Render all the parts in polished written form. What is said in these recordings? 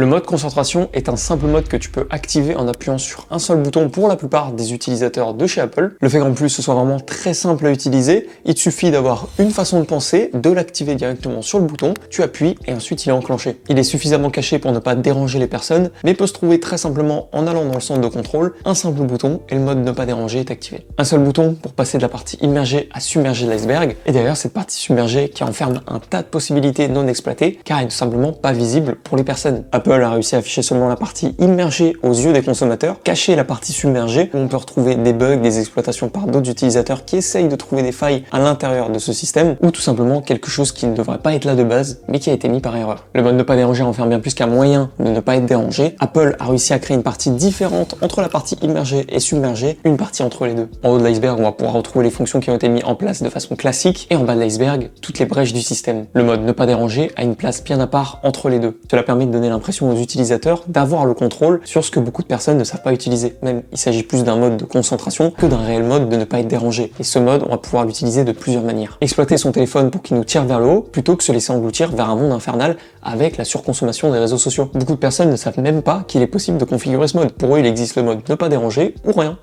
Le mode concentration est un simple mode que tu peux activer en appuyant sur un seul bouton pour la plupart des utilisateurs de chez Apple. Le fait qu'en plus ce soit vraiment très simple à utiliser, il te suffit d'avoir une façon de penser, de l'activer directement sur le bouton, tu appuies et ensuite il est enclenché. Il est suffisamment caché pour ne pas déranger les personnes, mais peut se trouver très simplement en allant dans le centre de contrôle, un simple bouton et le mode ne pas déranger est activé. Un seul bouton pour passer de la partie immergée à submergée de l'iceberg, et d'ailleurs cette partie submergée qui renferme un tas de possibilités non exploitées car elle n'est tout simplement pas visible pour les personnes. Apple a réussi à afficher seulement la partie immergée aux yeux des consommateurs, cacher la partie submergée où on peut retrouver des bugs, des exploitations par d'autres utilisateurs qui essayent de trouver des failles à l'intérieur de ce système ou tout simplement quelque chose qui ne devrait pas être là de base mais qui a été mis par erreur. Le mode ne pas déranger renferme bien plus qu'un moyen de ne pas être dérangé. Apple a réussi à créer une partie différente entre la partie immergée et submergée, une partie entre les deux. En haut de l'iceberg, on va pouvoir retrouver les fonctions qui ont été mises en place de façon classique et en bas de l'iceberg, toutes les brèches du système. Le mode ne pas déranger a une place bien à part entre les deux. Cela permet de donner l'impression aux utilisateurs d'avoir le contrôle sur ce que beaucoup de personnes ne savent pas utiliser. Même, il s'agit plus d'un mode de concentration que d'un réel mode de ne pas être dérangé. Et ce mode, on va pouvoir l'utiliser de plusieurs manières. Exploiter son téléphone pour qu'il nous tire vers le haut, plutôt que se laisser engloutir vers un monde infernal avec la surconsommation des réseaux sociaux. Beaucoup de personnes ne savent même pas qu'il est possible de configurer ce mode. Pour eux, il existe le mode ne pas déranger ou rien.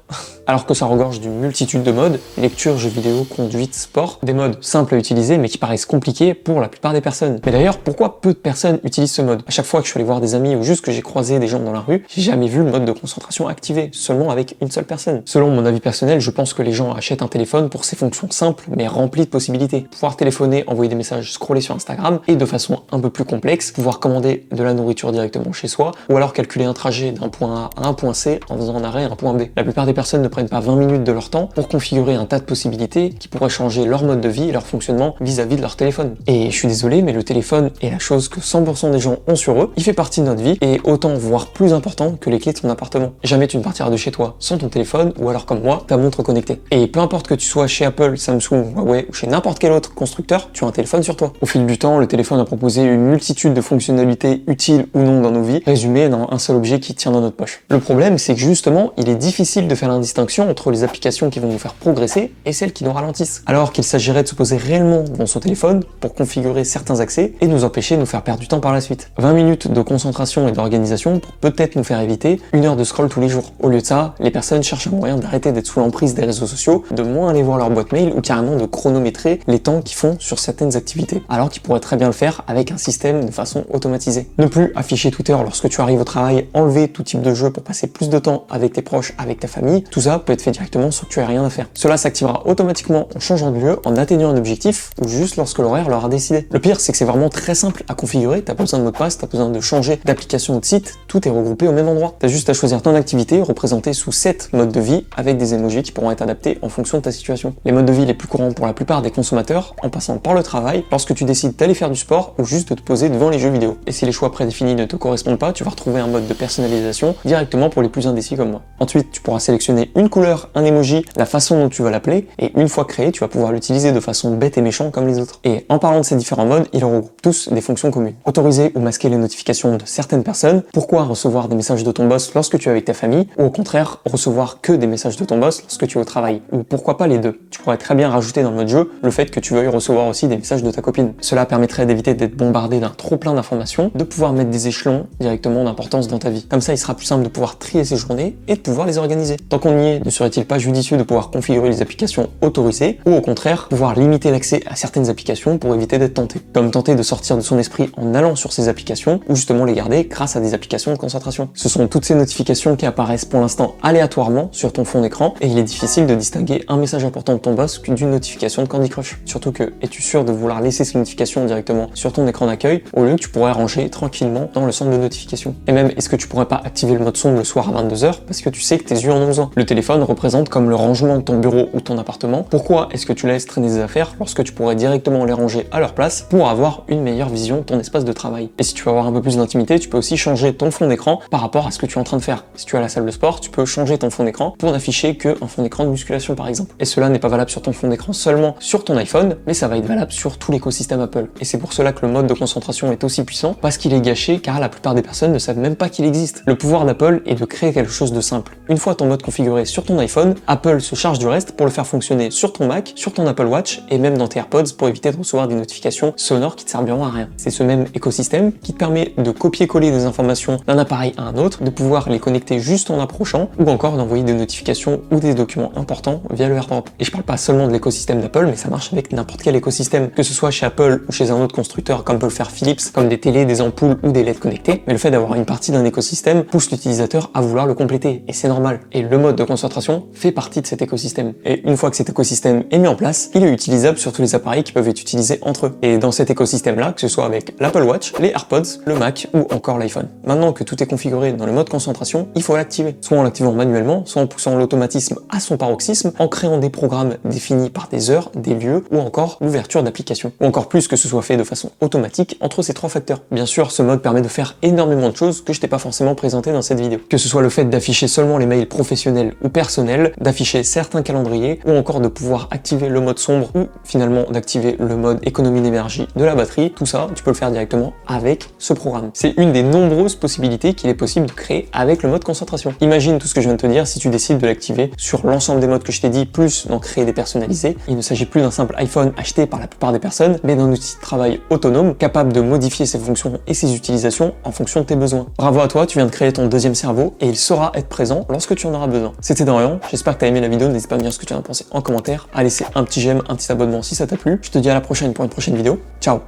Alors que ça regorge d'une multitude de modes, lecture, jeux vidéo, conduite, sport, des modes simples à utiliser mais qui paraissent compliqués pour la plupart des personnes. Mais d'ailleurs, pourquoi peu de personnes utilisent ce mode? À chaque fois que je suis allé voir des amis ou juste que j'ai croisé des gens dans la rue, j'ai jamais vu le mode de concentration activé, seulement avec une seule personne. Selon mon avis personnel, je pense que les gens achètent un téléphone pour ses fonctions simples mais remplies de possibilités. Pouvoir téléphoner, envoyer des messages, scroller sur Instagram et de façon un peu plus complexe, pouvoir commander de la nourriture directement chez soi ou alors calculer un trajet d'un point A à un point C en faisant un arrêt à un point B. La plupart des personnes ne prennent pas 20 minutes de leur temps pour configurer un tas de possibilités qui pourraient changer leur mode de vie et leur fonctionnement vis-à-vis de leur téléphone. Et je suis désolé, mais le téléphone est la chose que 100% des gens ont sur eux. Il fait partie de notre vie et autant voire plus important que les clés de ton appartement. Jamais tu ne partiras de chez toi sans ton téléphone ou alors comme moi, ta montre connectée. Et peu importe que tu sois chez Apple, Samsung, Huawei ou chez n'importe quel autre constructeur, tu as un téléphone sur toi. Au fil du temps, le téléphone a proposé une multitude de fonctionnalités utiles ou non dans nos vies, résumées dans un seul objet qui tient dans notre poche. Le problème, c'est que justement, il est difficile de faire la distinction entre les applications qui vont nous faire progresser et celles qui nous ralentissent. Alors qu'il s'agirait de se poser réellement dans son téléphone pour configurer certains accès et nous empêcher de nous faire perdre du temps par la suite. 20 minutes de concentration et d'organisation pour peut-être nous faire éviter 1 heure de scroll tous les jours. Au lieu de ça, les personnes cherchent un moyen d'arrêter d'être sous l'emprise des réseaux sociaux, de moins aller voir leur boîte mail ou carrément de chronométrer les temps qu'ils font sur certaines activités, alors qu'ils pourraient très bien le faire avec un système de façon automatisée. Ne plus afficher Twitter lorsque tu arrives au travail, enlever tout type de jeu pour passer plus de temps avec tes proches, avec ta famille, tout ça peut être fait directement sans que tu aies rien à faire. Cela s'activera automatiquement en changeant de lieu, en atteignant un objectif ou juste lorsque l'horaire leur a décidé. Le pire, c'est que c'est vraiment très simple à configurer, t'as pas besoin de mot de passe, t'as besoin de changer d'application ou de site, tout est regroupé au même endroit. T'as juste à choisir ton activité représentée sous 7 modes de vie avec des emojis qui pourront être adaptés en fonction de ta situation. Les modes de vie les plus courants pour la plupart des consommateurs, en passant par le travail, lorsque tu décides d'aller faire du sport ou juste de te poser devant les jeux vidéo. Et si les choix prédéfinis ne te correspondent pas, tu vas retrouver un mode de personnalisation directement pour les plus indécis comme moi. Ensuite, tu pourras sélectionner une couleur, un emoji, la façon dont tu vas l'appeler, et une fois créé, tu vas pouvoir l'utiliser de façon bête et méchante comme les autres. Et en parlant de ces différents modes, ils regroupent tous des fonctions communes. Autoriser ou masquer les notifications de certaines personnes, pourquoi recevoir des messages de ton boss lorsque tu es avec ta famille, ou au contraire, recevoir que des messages de ton boss lorsque tu es au travail, ou pourquoi pas les deux. Tu pourrais très bien rajouter dans le mode jeu le fait que tu veuilles recevoir aussi des messages de ta copine. Cela permettrait d'éviter d'être bombardé d'un trop plein d'informations, de pouvoir mettre des échelons directement d'importance dans ta vie. Comme ça, il sera plus simple de pouvoir trier ses journées et de pouvoir les organiser. Tant qu'on y est, ne serait-il pas judicieux de pouvoir configurer les applications autorisées, ou au contraire, pouvoir limiter l'accès à certaines applications pour éviter d'être tenté. Comme tenter de sortir de son esprit en allant sur ces applications, ou justement les garder grâce à des applications de concentration. Ce sont toutes ces notifications qui apparaissent pour l'instant aléatoirement sur ton fond d'écran, et il est difficile de distinguer un message important de ton boss d'une notification de Candy Crush. Surtout que, es-tu sûr de vouloir laisser ces notifications directement sur ton écran d'accueil, au lieu que tu pourrais ranger tranquillement dans le centre de notification. Et même, est-ce que tu pourrais pas activer le mode sombre le soir à 22h parce que tu sais que tes yeux en ont besoin? Le téléphone représente comme le rangement de ton bureau ou ton appartement. Pourquoi est-ce que tu laisses traîner des affaires lorsque tu pourrais directement les ranger à leur place pour avoir une meilleure vision de ton espace de travail? Et si tu veux avoir un peu plus d'intimité, tu peux aussi changer ton fond d'écran par rapport à ce que tu es en train de faire. Si tu es à la salle de sport, tu peux changer ton fond d'écran pour n'afficher qu'un fond d'écran de musculation par exemple. Et cela n'est pas valable sur ton fond d'écran seulement sur ton iPhone, mais ça va être valable sur tout l'écosystème Apple. Et c'est pour cela que le mode de concentration est aussi puissant, parce qu'il est gâché car la plupart des personnes ne savent même pas qu'il existe. Le pouvoir d'Apple est de créer quelque chose de simple. Une fois ton mode configuré sur ton iPhone, Apple se charge du reste pour le faire fonctionner sur ton Mac, sur ton Apple Watch et même dans tes AirPods pour éviter de recevoir des notifications sonores qui te serviront à rien. C'est ce même écosystème qui te permet de copier-coller des informations d'un appareil à un autre, de pouvoir les connecter juste en approchant ou encore d'envoyer des notifications ou des documents importants via le AirDrop. Et je parle pas seulement de l'écosystème d'Apple, mais ça marche avec n'importe quel écosystème, que ce soit chez Apple ou chez un autre constructeur comme peut le faire Philips, comme des télés, des ampoules ou des LED connectées. Mais le fait d'avoir une partie d'un écosystème pousse l'utilisateur à vouloir le compléter, et c'est normal. Et le mode de concentration fait partie de cet écosystème. Et une fois que cet écosystème est mis en place, il est utilisable sur tous les appareils qui peuvent être utilisés entre eux. Et dans cet écosystème-là, que ce soit avec l'Apple Watch, les AirPods, le Mac ou encore l'iPhone. Maintenant que tout est configuré dans le mode concentration, il faut l'activer. Soit en l'activant manuellement, soit en poussant l'automatisme à son paroxysme, en créant des programmes définis par des heures, des lieux ou encore l'ouverture d'applications. Ou encore plus que ce soit fait de façon automatique entre ces trois facteurs. Bien sûr, ce mode permet de faire énormément de choses que je t'ai pas forcément présentées dans cette vidéo. Que ce soit le fait d'afficher seulement les mails professionnels ou personnels, d'afficher certains calendriers ou encore de pouvoir activer le mode sombre ou finalement d'activer le mode économie d'énergie de la batterie, tout ça, tu peux le faire directement avec ce programme. C'est une des nombreuses possibilités qu'il est possible de créer avec le mode concentration. Imagine tout ce que je viens de te dire si tu décides de l'activer sur l'ensemble des modes que je t'ai dit, plus d'en créer des personnalisés. Il ne s'agit plus d'un simple iPhone acheté par la plupart des personnes, mais d'un outil de travail autonome, capable de modifier ses fonctions et ses utilisations en fonction de tes besoins. Bravo à toi, tu viens de créer ton deuxième cerveau et il saura être présent lorsque tu en auras besoin. C'était Dorian, j'espère que tu as aimé la vidéo, n'hésite pas à me dire ce que tu en as pensé en commentaire, à laisser un petit j'aime, un petit abonnement si ça t'a plu. Je te dis à la prochaine pour une prochaine vidéo. Ciao!